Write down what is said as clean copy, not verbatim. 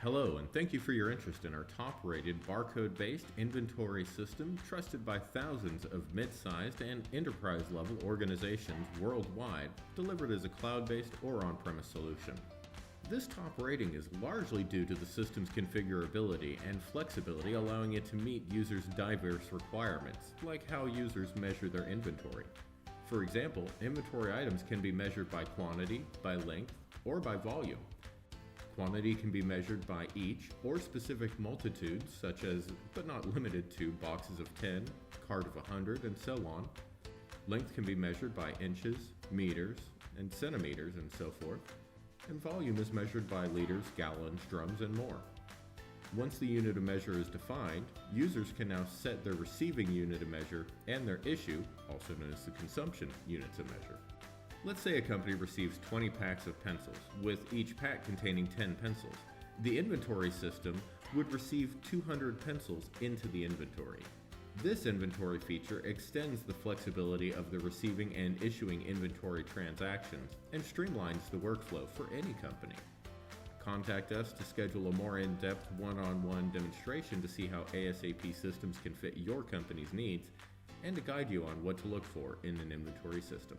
Hello, and thank you for your interest in our top-rated barcode-based inventory system trusted by thousands of mid-sized and enterprise-level organizations worldwide, delivered as a cloud-based or on-premise solution. This top rating is largely due to the system's configurability and flexibility, allowing it to meet users' diverse requirements, like how users measure their inventory. For example, inventory items can be measured by quantity, by length, or by volume. Quantity can be measured by each or specific multitudes, such as, but not limited to, boxes of 10, cart of 100, and so on. Length can be measured by inches, meters, and centimeters, and so forth. And volume is measured by liters, gallons, drums, and more. Once the unit of measure is defined, users can now set their receiving unit of measure and their issue, also known as the consumption units of measure. Let's say a company receives 20 packs of pencils, with each pack containing 10 pencils. The inventory system would receive 200 pencils into the inventory. This inventory feature extends the flexibility of the receiving and issuing inventory transactions and streamlines the workflow for any company. Contact us to schedule a more in-depth one-on-one demonstration to see how ASAP systems can fit your company's needs and to guide you on what to look for in an inventory system.